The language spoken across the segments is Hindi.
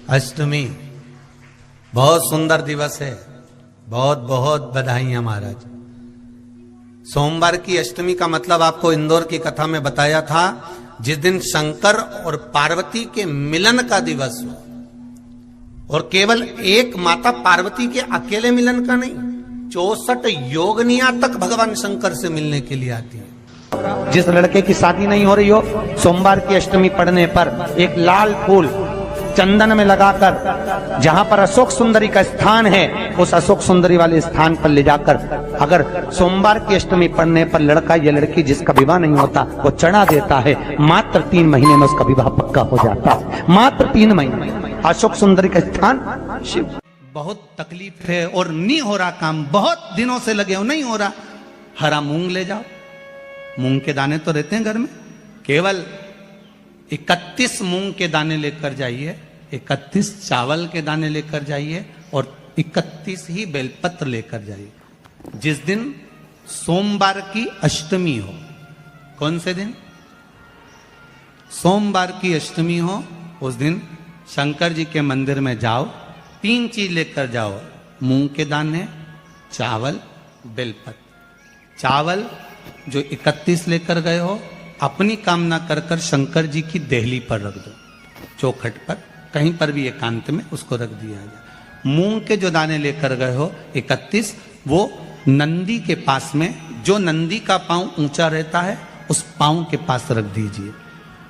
अष्टमी बहुत सुंदर दिवस है। बहुत बहुत बधाइयां महाराज। सोमवार की अष्टमी का मतलब आपको इंदौर की कथा में बताया था, जिस दिन शंकर और पार्वती के मिलन का दिवस हो, और केवल एक माता पार्वती के अकेले मिलन का नहीं, 64 योगनिया तक भगवान शंकर से मिलने के लिए आती है। जिस लड़के की शादी नहीं हो रही हो, सोमवार की अष्टमी पड़ने पर एक लाल फूल चंदन में लगाकर, जहां पर अशोक सुंदरी का स्थान है, उस अशोक सुंदरी वाले स्थान पर ले जाकर, अगर सोमवार की अष्टमी पड़ने पर लड़का या लड़की जिसका विवाह नहीं होता वो चढ़ा देता है, मात्र 3 महीने में उसका विवाह पक्का हो जाता है। मात्र 3 महीने। अशोक सुंदरी का स्थान शिव। बहुत तकलीफ है और नहीं हो रहा काम, बहुत दिनों से लगे हो, नहीं हो रहा। हरा मूंग ले जाओ, मूंग के दाने तो रहते हैं घर में, केवल 31 मूंग के दाने लेकर जाइए, 31 चावल के दाने लेकर जाइए, और 31 ही बेलपत्र लेकर जाइए। जिस दिन सोमवार की अष्टमी हो, कौन से दिन? सोमवार की अष्टमी हो, उस दिन शंकर जी के मंदिर में जाओ, 3 चीज लेकर जाओ, मूंग के दाने, चावल, बेलपत्र। चावल जो 31 लेकर गए हो, अपनी कामना कर कर शंकर जी की देहली पर रख दो, चौखट पर, कहीं पर भी एकांत में उसको रख दिया जाए। मूंग के जो दाने लेकर गए हो 31, वो नंदी के पास में, जो नंदी का पांव ऊंचा रहता है उस पांव के पास रख दीजिए।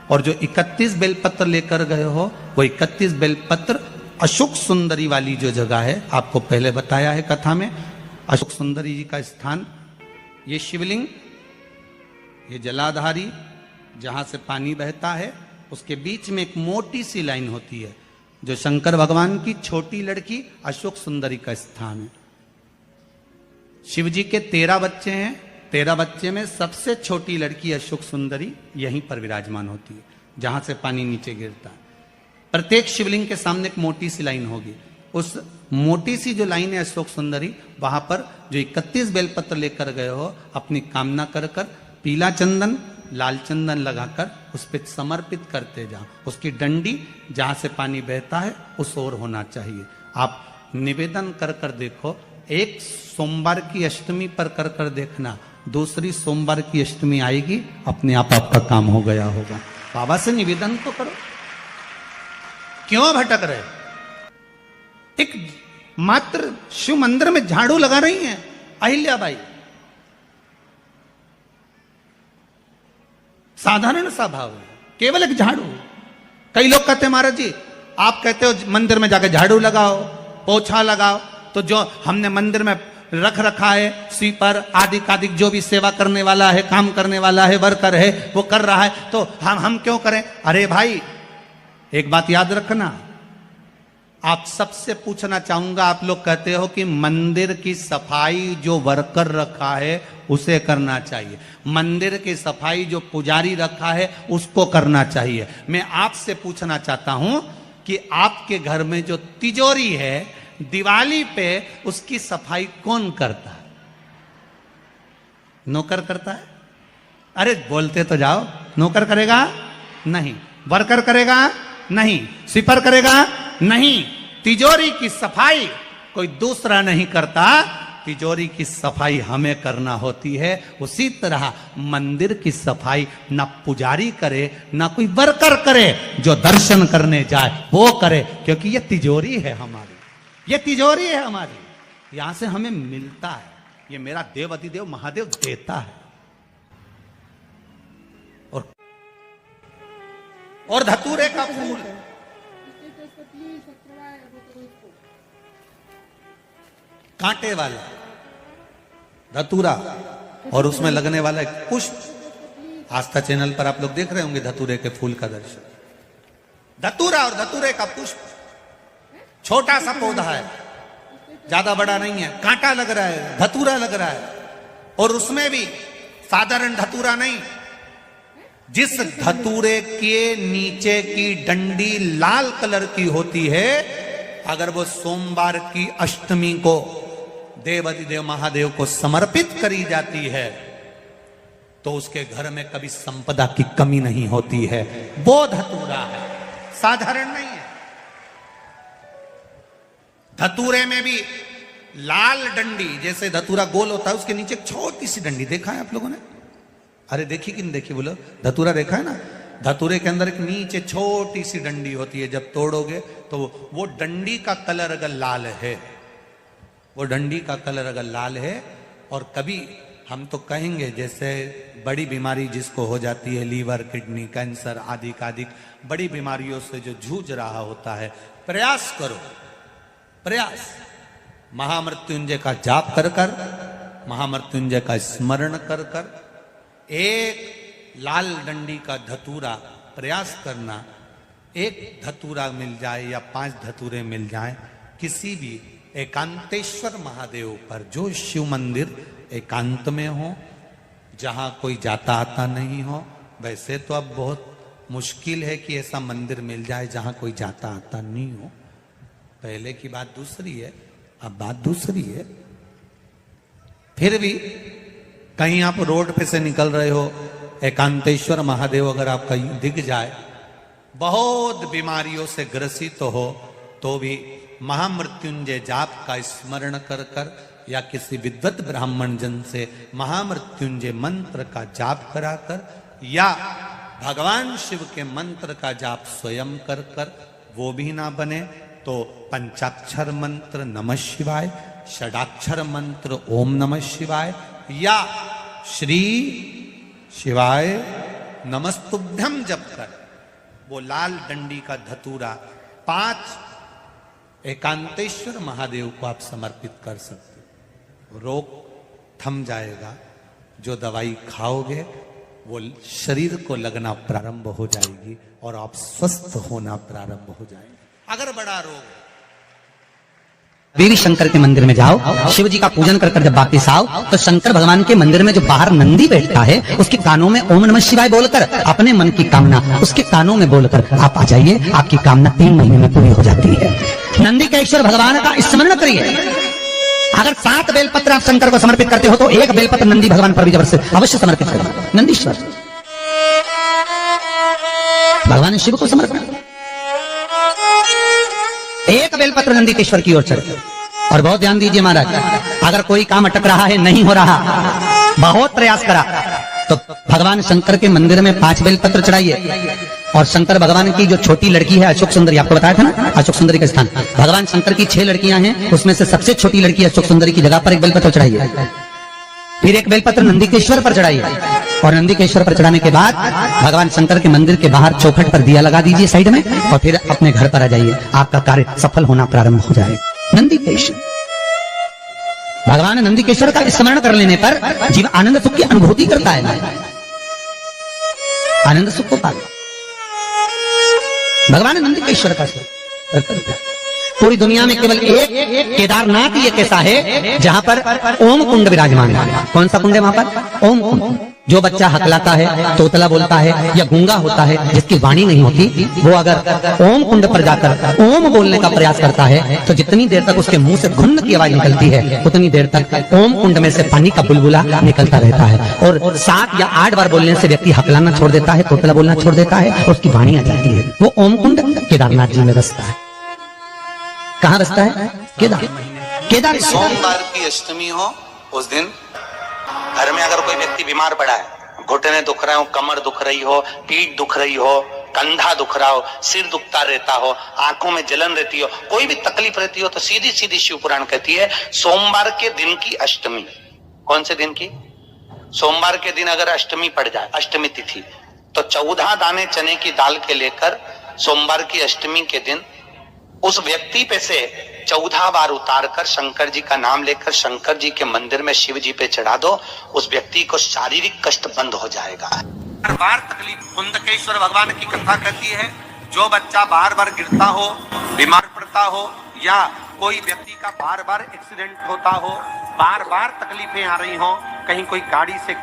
और जो 31 बेलपत्र लेकर गए हो, वो 31 बेलपत्र अशोक सुंदरी वाली जो जगह है, आपको पहले बताया है कथा में, अशोक सुंदरी जी का स्थान, ये शिवलिंग, ये जलाधारी जहां से पानी बहता है, उसके बीच में एक मोटी सी लाइन होती है, जो शंकर भगवान की छोटी लड़की अशोक सुंदरी का स्थान है। शिव जी के 13 बच्चे हैं, 13 बच्चे में सबसे छोटी लड़की अशोक सुंदरी यहीं पर विराजमान होती है, जहां से पानी नीचे गिरता है। प्रत्येक शिवलिंग के सामने एक मोटी सी लाइन होगी, उस मोटी सी जो लाइन है अशोक सुंदरी, वहां पर जो 31 बेलपत्र लेकर गए हो, अपनी कामना कर कर पीला चंदन, लाल चंदन लगाकर उस पर समर्पित करते जाओ। उसकी डंडी जहां से पानी बहता है उस ओर होना चाहिए। आप निवेदन कर कर देखो, एक सोमवार की अष्टमी पर कर कर देखना, दूसरी सोमवार की अष्टमी आएगी, अपने आप आपका काम हो गया होगा। बाबा से निवेदन तो करो, क्यों भटक रहे? एक मात्र शिव मंदिर में झाड़ू लगा रही हैं अहिल्याबाई, साधारण सा भाव है, केवल एक झाड़ू। कई लोग कहते हैं महाराज जी, आप कहते हो मंदिर में जाकर झाड़ू लगाओ, पोछा लगाओ, तो जो हमने मंदिर में रख रखा है स्वीपर आदि जो भी सेवा करने वाला है, काम करने वाला है, वर्कर है, वो कर रहा है, तो हम क्यों करें? अरे भाई, एक बात याद रखना, आप सबसे पूछना चाहूंगा, आप लोग कहते हो कि मंदिर की सफाई जो वर्कर रखा है उसे करना चाहिए, मंदिर की सफाई जो पुजारी रखा है उसको करना चाहिए। मैं आपसे पूछना चाहता हूं कि आपके घर में जो तिजोरी है, दिवाली पे उसकी सफाई कौन करता है? नौकर करता है? अरे बोलते तो जाओ। नौकर करेगा? नहीं। वर्कर करेगा? नहीं। स्वीपर करेगा? नहीं। तिजोरी की सफाई कोई दूसरा नहीं करता, तिजोरी की सफाई हमें करना होती है। उसी तरह मंदिर की सफाई ना पुजारी करे, ना कोई वर्कर करे, जो दर्शन करने जाए वो करे, क्योंकि ये तिजोरी है हमारी, ये तिजोरी है हमारी, यहां से हमें मिलता है, ये मेरा देव अधिदेव महादेव देता है। और धतूरे का फूल, कांटे वाला धतूरा, और उसमें लगने वाला एक पुष्प। आस्था चैनल पर आप लोग देख रहे होंगे धतूरे के फूल का दर्शन। धतूरा और धतूरे का पुष्प, छोटा सा पौधा है, ज्यादा बड़ा नहीं है, कांटा लग रहा है, धतूरा लग रहा है, और उसमें भी साधारण धतूरा नहीं, जिस धतूरे के नीचे की डंडी लाल कलर की होती है, अगर वो सोमवार की अष्टमी को देव अधिदेव महादेव को समर्पित करी जाती है, तो उसके घर में कभी संपदा की कमी नहीं होती है। वो धतूरा है, साधारण नहीं है। धतूरे में भी लाल डंडी, जैसे धतूरा गोल होता है उसके नीचे एक छोटी सी डंडी, देखा है आप लोगों ने? अरे देखी कि नहीं देखी बोलो? धतूरा देखा है ना? धतूरे के अंदर एक नीचे छोटी सी डंडी होती है, जब तोड़ोगे तो वो डंडी का कलर अगर लाल है, वो डंडी का कलर अगर लाल है, और कभी हम तो कहेंगे जैसे बड़ी बीमारी जिसको हो जाती है, लीवर, किडनी, कैंसर आदि का आदि बड़ी बीमारियों से जो जूझ रहा होता है, प्रयास करो, प्रयास महामृत्युंजय का जाप कर कर, महामृत्युंजय का स्मरण कर कर, एक लाल डंडी का धतूरा प्रयास करना, एक धतूरा मिल जाए या 5 धतूरे मिल जाए किसी भी एकांतेश्वर महादेव पर, जो शिव मंदिर एकांत में हो, जहां कोई जाता आता नहीं हो। वैसे तो अब बहुत मुश्किल है कि ऐसा मंदिर मिल जाए जहां कोई जाता आता नहीं हो, पहले की बात दूसरी है, अब बात दूसरी है। फिर भी कहीं आप रोड पे से निकल रहे हो, एकांतेश्वर महादेव अगर आपका दिख जाए, बहुत बीमारियों से ग्रसित हो, तो भी महामृत्युंजय जाप का स्मरण कर कर या किसी विद्वत ब्राह्मण जन से महामृत्युंजय मंत्र का जाप कराकर, या भगवान शिव के मंत्र का जाप स्वयं कर कर, वो भी ना बने तो पंचाक्षर मंत्र नमः शिवाय, षडाक्षर मंत्र ओम नमः शिवाय, या श्री शिवाय नमस्तुभ्यम जप कर वो लाल डंडी का धतूरा 5 एकांतेश्वर महादेव को आप समर्पित कर सकते हो। रोग थम जाएगा, जो दवाई खाओगे वो शरीर को लगना प्रारंभ हो जाएगी और आप स्वस्थ होना प्रारंभ हो जाएंगे। अगर बड़ा रोग, देवी शंकर के मंदिर में जाओ, शिव जी का पूजन कर जब वापिस आओ, तो शंकर भगवान के मंदिर में जो बाहर नंदी बैठता है, उसके कानों में ओम नमः शिवाय बोलकर अपने मन की कामना उसके कानों में बोलकर आप आ जाइए, आपकी कामना 3 महीने में पूरी हो जाती है। नंदी के ईश्वर भगवान का स्मरण करिए। अगर 7 बेलपत्र आप शंकर को समर्पित करते हो तो 1 बेलपत्र नंदी भगवान पर भी अवश्य समर्पित करिए। नंदीश्वर भगवान शिव को समर्पित, 1 बेलपत्र नंदीकेश्वर की ओर चढ़े। और बहुत ध्यान दीजिए महाराज, अगर कोई काम अटक रहा है, नहीं हो रहा, बहुत प्रयास करा, तो भगवान शंकर के मंदिर में 5 बेलपत्र चढ़ाइए। और शंकर भगवान की जो छोटी लड़की है अशोक सुंदरी, आपको बताया था ना अशोक सुंदरी का स्थान, भगवान शंकर की 6 लड़कियां हैं, उसमें से सबसे छोटी लड़की अशोक सुंदरी की जगह पर 1 बेलपत्र चढ़ाइए। फिर 1 बेलपत्र नंदीकेश्वर पर चढ़ाइए, और नंदीकेश्वर पर चढ़ाने के बाद भगवान शंकर के मंदिर के बाहर चौखट पर दिया लगा दीजिए साइड में, और फिर अपने घर पर आ जाइए, आपका कार्य सफल होना प्रारंभ हो जाए। नंदीकेश्वर भगवान नंदीकेश्वर का स्मरण कर लेने पर जीव आनंद सुख की अनुभूति करता है, आनंद सुख को पाता। भगवान नंदीकेश्वर का पूरी दुनिया में केवल एक केदारनाथ ही एक ऐसा है जहां पर ओम कुंड विराजमान है। कौन सा कुंड है वहां पर? ओम कुंड। जो बच्चा हकलाता है, तोतला बोलता है या गूंगा होता है, जिसकी वाणी नहीं होती, वो अगर ओम कुंड पर जाकर ओम बोलने का प्रयास करता है तो जितनी देर तक उसके मुंह से घुन्न की आवाज निकलती है, उतनी देर तक ओम कुंड में से पानी का बुलबुला निकलता रहता है। और 7 या 8 बार बोलने से व्यक्ति हकलाना छोड़ देता है, तोतला बोलना छोड़ देता है, उसकी वाणी आ जाती है। वो ओम कुंड केदारनाथ जी में बसता है। कहाँ बसता है? केदार। सोमवार की अष्टमी हो उस दिन घर में अगर कोई व्यक्ति बीमार पड़ा है, घुटने दुख रहे हो, कमर दुख रही हो, पीठ दुख रही हो, कंधा दुख रहा हो, सिर दुखता रहता हो, आंखों में जलन रहती हो, कोई भी तकलीफ रहती हो, तो सीधी सीधी शिव पुराण कहती है सोमवार के दिन की अष्टमी। कौन से दिन की? सोमवार के दिन अगर अष्टमी पड़ जाए, अष्टमी तिथि, तो 14 दाने चने की दाल के लेकर सोमवार की अष्टमी के दिन उस व्यक्ति पे से 14 बार उतार कर शंकर जी का नाम लेकर शंकर जी के मंदिर में शिव जी पे चढ़ा दो, उस व्यक्ति को शारीरिक कष्ट बंद हो जाएगा। बार बार तकलीफ, कुंदकेश्वर भगवान की कथा कहती है, जो बच्चा बार बार गिरता हो, बीमार पड़ता हो, या कोई व्यक्ति का बार बार एक्सीडेंट होता हो, बार बार तकलीफें आ रही हो, कहीं कोई गाड़ी से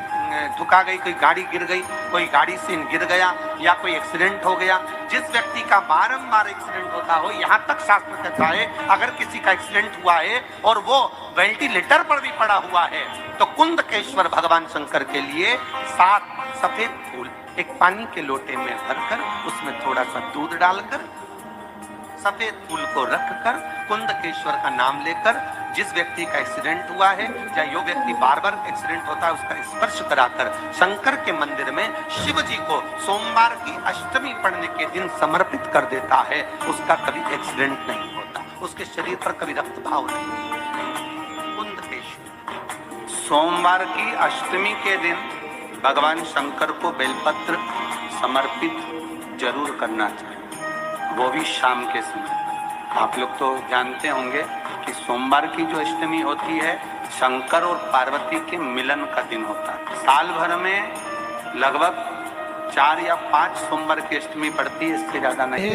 धुका गई, कोई गाड़ी गिर गई, कोई गाड़ी से गिर गया, या कोई एक्सीडेंट हो गया, जिस व्यक्ति का बारंबार एक्सीडेंट होता हो, यहाँ तक शास्त्र कहता है अगर किसी का एक्सीडेंट हुआ है और वो वेंटिलेटर पर भी पड़ा हुआ है, तो कुंदकेश्वर भगवान शंकर के लिए 7 सफेद फूल एक पानी के लोटे में भरकर उसमें थोड़ा सा दूध डालकर सफेद फूल को रखकर कुंदकेश्वर का नाम लेकर जिस व्यक्ति का एक्सीडेंट हुआ है या जो व्यक्ति बार बार एक्सीडेंट होता है उसका स्पर्श कराकर शंकर के मंदिर में शिव जी को सोमवार की अष्टमी पड़ने के दिन समर्पित कर देता है, उसका कभी एक्सीडेंट नहीं होता, उसके शरीर पर कभी रक्तभाव नहीं। कुंदकेश्वर सोमवार की अष्टमी के दिन भगवान शंकर को बेलपत्र समर्पित जरूर करना चाहिए, वो भी शाम के समय। आप लोग तो जानते होंगे कि सोमवार की जो अष्टमी होती है शंकर और पार्वती के मिलन का दिन होता है। साल भर में लगभग 4 या 5 सोमवार की अष्टमी पड़ती है, इससे ज्यादा नहीं।